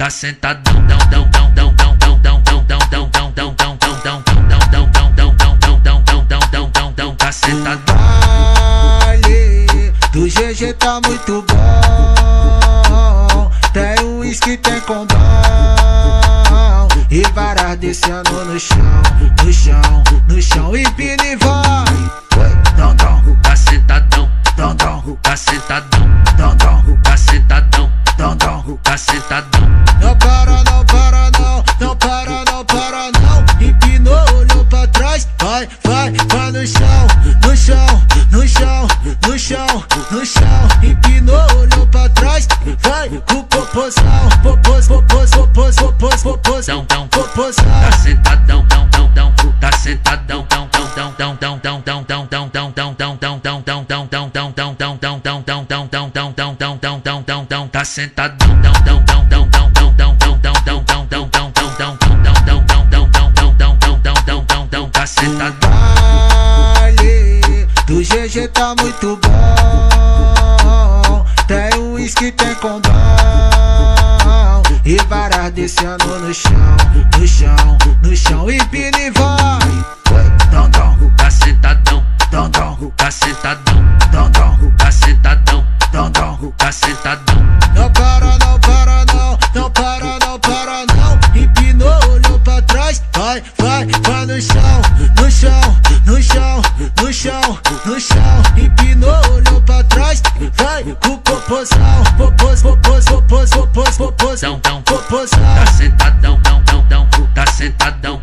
Tá sentadão, tá sentadão. Baile do GG tá muito bom. Tem uísque, tem combão e varas descendo no chão, no chão, no chão. E pini vai. Tá sentadão, tá sentadão, tá sentadão, tá sentadão. Não para, não para, não, não para, não para, não. Empinou, olhou pra trás, vai, vai, vai no chão, no chão, no chão, no chão, no chão. Empinou, olhou pra trás, vai com popozão, popozão, popozão. Tá sentadão, tá sentadão, tá sentadão. Tá sentadão. Baile do GG tá muito bom. Tem uísque, tem combão e varas descendo no chão, no chão, no chão. E pini vai. Tá sentadão, tá sentadão, tá sentadão, tá sentadão. Não para, não para, não, não para, não para, não. Empinou, olhou pra trás, vai, vai, vai no chão, no chão, no chão, no chão, no chão. Empinou, olhou pra trás, vai com popozão, popozão, Tá sentadão, tá sentadão,